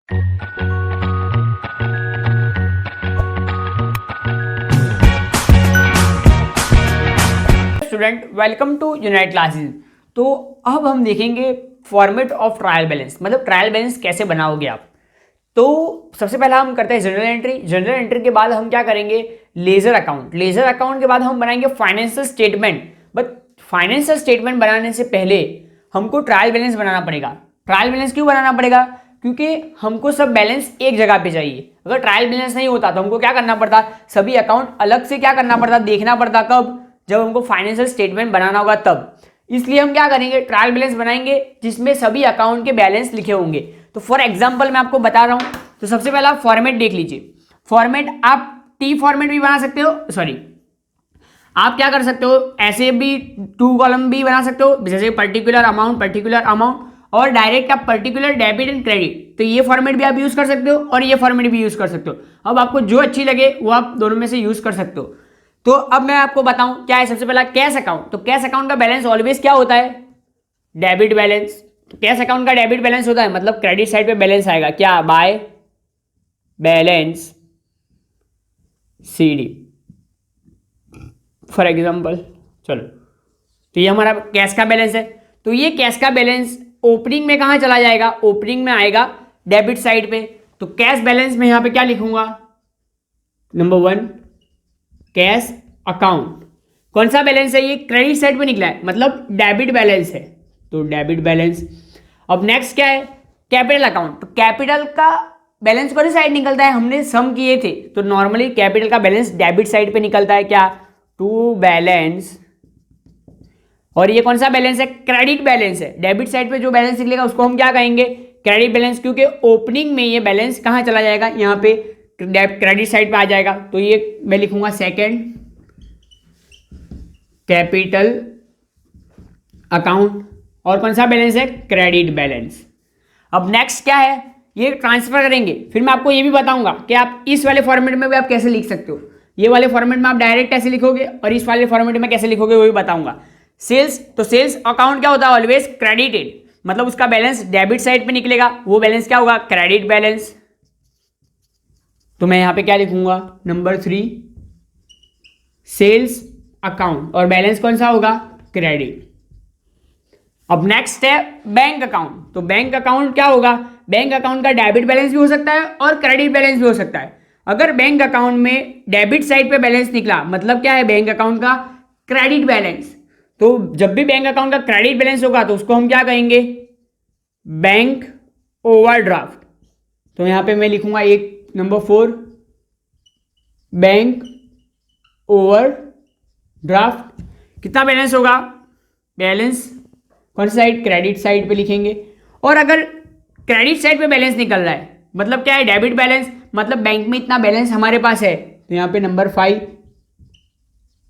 Student, welcome to Unite classes. तो अब हम देखेंगे फॉर्मेट ऑफ ट्रायल बैलेंस, मतलब ट्रायल बैलेंस कैसे बनाओगे आप। तो सबसे पहला हम करते हैं जनरल एंट्री। जनरल एंट्री के बाद हम क्या करेंगे, लेजर अकाउंट। लेजर अकाउंट के बाद हम बनाएंगे financial statement. But financial statement बनाने से पहले हमको ट्रायल बैलेंस बनाना पड़ेगा। ट्रायल बैलेंस क्यों बनाना पड़ेगा? क्योंकि हमको सब बैलेंस एक जगह पे चाहिए। अगर ट्रायल बैलेंस नहीं होता तो हमको क्या करना पड़ता, सभी अकाउंट अलग से क्या करना पड़ता, देखना पड़ता। कब? जब हमको फाइनेंशियल स्टेटमेंट बनाना होगा तब। इसलिए हम क्या करेंगे, ट्रायल बैलेंस बनाएंगे जिसमें सभी अकाउंट के बैलेंस लिखे होंगे। तो फॉर एग्जांपल मैं आपको बता रहा हूं। तो सबसे पहला फॉर्मेट देख लीजिए। फॉर्मेट आप टी फॉर्मेट भी बना सकते हो, सॉरी आप क्या कर सकते हो, ऐसे भी 2 कॉलम भी बना सकते हो, जैसे पर्टिकुलर अमाउंट, और डायरेक्ट आप पर्टिकुलर डेबिट एंड क्रेडिट। तो ये फॉर्मेट भी आप यूज कर सकते हो और ये फॉर्मेट भी यूज कर सकते हो। अब आपको जो अच्छी लगे वो आप दोनों में से यूज कर सकते हो। तो अब मैं आपको बताऊं क्या है। सबसे पहला कैश अकाउंट। तो कैश अकाउंट का बैलेंस ऑलवेज क्या होता है, डेबिट बैलेंस। तो कैश अकाउंट का डेबिट बैलेंस होता है, मतलब क्रेडिट साइड पे बैलेंस आएगा क्या, by balance CD for example. चलो, तो ये हमारा कैश का बैलेंस है। तो ये कैश का बैलेंस ओपनिंग में कहां चला जाएगा, ओपनिंग में आएगा डेबिट साइड पे। तो कैश बैलेंस में यहां पे क्या लिखूंगा, नंबर 1 कैश अकाउंट। कौन सा बैलेंस है ये, क्रेडिट साइड पे निकला है, मतलब डेबिट बैलेंस है, तो डेबिट बैलेंस। अब नेक्स्ट क्या है, कैपिटल अकाउंट। तो कैपिटल का बैलेंस कौन सी साइड निकलता है, हमने सम किए थे तो नॉर्मली कैपिटल का बैलेंस डेबिट साइड पे निकलता है क्या, टू बैलेंस। और ये कौन सा बैलेंस है, क्रेडिट बैलेंस है। डेबिट साइड पे जो बैलेंस निकलेगा उसको हम क्या कहेंगे, क्रेडिट बैलेंस, क्योंकि ओपनिंग में ये बैलेंस कहां चला जाएगा, यहाँ पे क्रेडिट साइड पे आ जाएगा। तो ये मैं लिखूंगा सेकेंड कैपिटल अकाउंट। और कौन सा बैलेंस है, क्रेडिट बैलेंस। अब नेक्स्ट क्या है, ये ट्रांसफर करेंगे। फिर मैं आपको ये भी बताऊंगा कि आप इस वाले फॉर्मेट में भी आप कैसे लिख सकते हो। ये वाले फॉर्मेट में आप डायरेक्ट कैसे लिखोगे और इस वाले फॉर्मेट में कैसे लिखोगे वो भी बताऊंगा। सेल्स, तो सेल्स अकाउंट क्या होता है, ऑलवेज क्रेडिटेड, मतलब उसका बैलेंस डेबिट साइड पे निकलेगा, वो बैलेंस क्या होगा, क्रेडिट बैलेंस। तो मैं यहां पे क्या लिखूंगा, नंबर 3 सेल्स अकाउंट, और बैलेंस कौन सा होगा, क्रेडिट। अब नेक्स्ट है बैंक अकाउंट। तो बैंक अकाउंट क्या होगा, बैंक अकाउंट का डेबिट बैलेंस भी हो सकता है और क्रेडिट बैलेंस भी हो सकता है। अगर बैंक अकाउंट में डेबिट साइड पे बैलेंस निकला, मतलब क्या है, बैंक अकाउंट का क्रेडिट बैलेंस। तो जब भी बैंक अकाउंट का क्रेडिट बैलेंस होगा तो उसको हम क्या कहेंगे, बैंक ओवरड्राफ्ट। तो यहां पे मैं लिखूंगा एक नंबर 4 बैंक ओवरड्राफ्ट। कितना बैलेंस होगा, बैलेंस कौन सी साइड, क्रेडिट साइड पे लिखेंगे। और अगर क्रेडिट साइड पे बैलेंस निकल रहा है, मतलब क्या है, डेबिट बैलेंस, मतलब बैंक में इतना बैलेंस हमारे पास है, तो यहां पे नंबर 5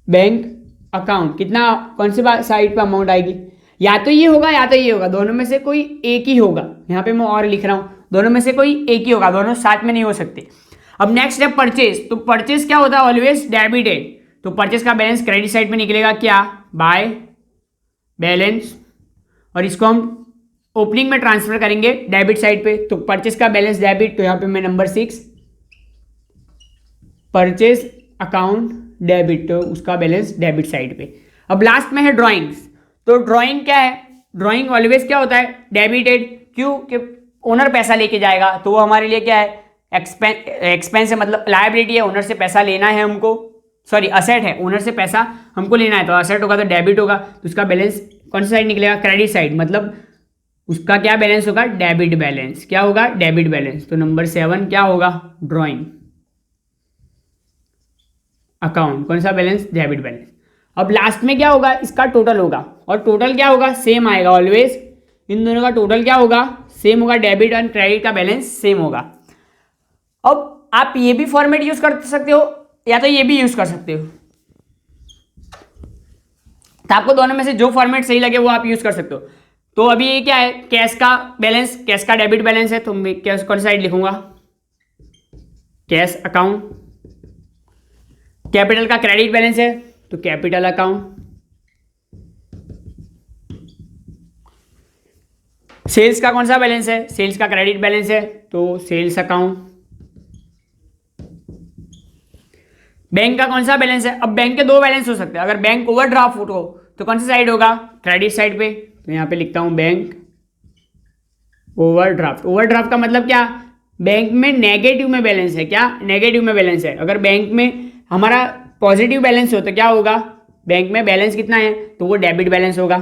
बैंक अकाउंट। कितना, कौन सी साइड पे अमाउंट आएगी, या तो ये होगा या तो ये होगा, दोनों में से कोई एक ही होगा। यहां पे मैं और लिख रहा हूं, दोनों में से कोई एक ही होगा, दोनों साथ में नहीं हो सकते। अब नेक्स्ट है परचेज। तो परचेज क्या होता है, ऑलवेज डेबिटेड। तो परचेज का बैलेंस क्रेडिट साइड पे निकलेगा क्या, बाय बैलेंस, और इसको हम ओपनिंग में ट्रांसफर करेंगे डेबिट साइड पे। तो परचेज का बैलेंस डेबिट, तो यहां पे मैं नंबर 6 परचेज अकाउंट डेबिट, तो उसका बैलेंस डेबिट साइड पे। अब लास्ट में है ड्राइंग्स। तो ड्राइंग क्या है, ड्राइंग ऑलवेज क्या होता है, डेबिटेड। क्यों कि ओनर पैसा लेके जाएगा, तो वो हमारे लिए क्या है, एक्सपेंस है, मतलब लायबिलिटी है, ओनर से पैसा लेना है हमको, सॉरी असेट है, ओनर से पैसा हमको लेना है, तो असेट होगा तो डेबिट होगा, तो उसका बैलेंस कौन सी साइड निकलेगा, क्रेडिट साइड, मतलब उसका क्या बैलेंस होगा, डेबिट बैलेंस। क्या होगा, डेबिट बैलेंस। तो नंबर 7 क्या होगा, ड्राइंग अकाउंट, कौन सा बैलेंस, डेबिट बैलेंस। अब लास्ट में क्या होगा, इसका टोटल होगा, और टोटल क्या होगा, सेम आएगा ऑलवेज। इन दोनों का टोटल क्या होगा, सेम होगा, डेबिट एंड क्रेडिट का बैलेंस सेम होगा। अब आप ये भी फॉर्मेट यूज कर सकते हो या तो ये भी यूज कर सकते हो, तो आपको दोनों में से जो फॉर्मेट सही लगे वो आप यूज कर सकते हो। तो अभी ये क्या है, कैश का बैलेंस, कैश का डेबिट बैलेंस है, तो मैं कैश कौन सी साइड लिखूंगा, कैश अकाउंट। कैपिटल का क्रेडिट बैलेंस है तो कैपिटल अकाउंट। सेल्स का कौन सा बैलेंस है, सेल्स का क्रेडिट बैलेंस है, तो सेल्स अकाउंट। बैंक का कौन सा बैलेंस है, अब बैंक के दो बैलेंस हो सकते हैं, अगर बैंक ओवरड्राफ्ट हो तो कौन सा साइड होगा, क्रेडिट साइड पे, तो यहां पे लिखता हूं बैंक ओवरड्राफ्ट। ओवरड्राफ्ट का मतलब क्या, बैंक में नेगेटिव में बैलेंस है, क्या नेगेटिव में बैलेंस है। अगर बैंक में हमारा पॉजिटिव बैलेंस हो तो क्या होगा, बैंक में बैलेंस कितना है, तो वो डेबिट बैलेंस होगा।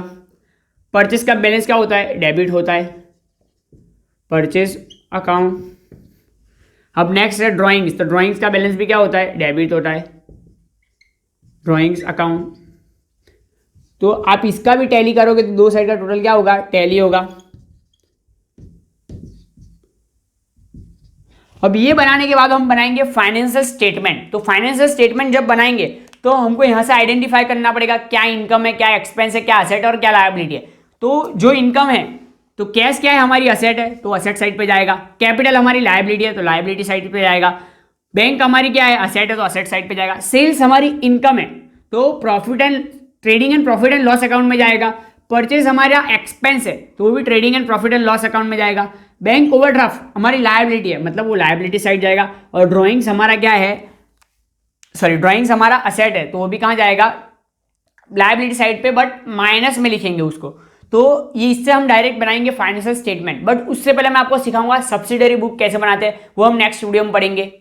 परचेस का बैलेंस क्या होता है, डेबिट होता है, परचेस अकाउंट। अब नेक्स्ट है ड्राइंग्स, तो ड्राइंग्स का बैलेंस भी क्या होता है, डेबिट होता है, ड्राइंग्स अकाउंट। तो आप इसका भी टैली करोगे तो दो साइड का टोटल क्या होगा, टैली होगा। अब ये बनाने के बाद हम बनाएंगे फाइनेंशियल स्टेटमेंट। तो फाइनेंशियल स्टेटमेंट जब बनाएंगे तो हमको यहां से आइडेंटिफाई करना पड़ेगा क्या इनकम है, क्या एक्सपेंस है, क्या असेट है और क्या लायबिलिटी है। तो जो इनकम है, तो कैश क्या है, हमारी असेट है, तो असेट साइड पे जाएगा। कैपिटल हमारी लायबिलिटी है, तो लायबिलिटी साइड पे जाएगा। बैंक हमारी क्या है, असेट है, तो असेट साइड पे जाएगा। सेल्स हमारी इनकम है, तो profit and trading and profit and loss account में जाएगा। परचेज हमारा एक्सपेंस है, तो वो भी trading and profit and loss account में जाएगा। बैंक ओवरड्राफ्ट हमारी लायबिलिटी है, मतलब वो लायबिलिटी साइड जाएगा। और ड्राइंग्स हमारा क्या है, सॉरी ड्राइंग्स हमारा असेट है, तो वो भी कहाँ जाएगा, लायबिलिटी साइड पे, बट माइनस में लिखेंगे उसको। तो ये इससे हम डायरेक्ट बनाएंगे फाइनेंशियल स्टेटमेंट। बट उससे पहले मैं आपको सिखाऊंगा सब्सिडरी बुक कैसे बनाते हैं, वो हम नेक्स्ट वीडियो में पढ़ेंगे।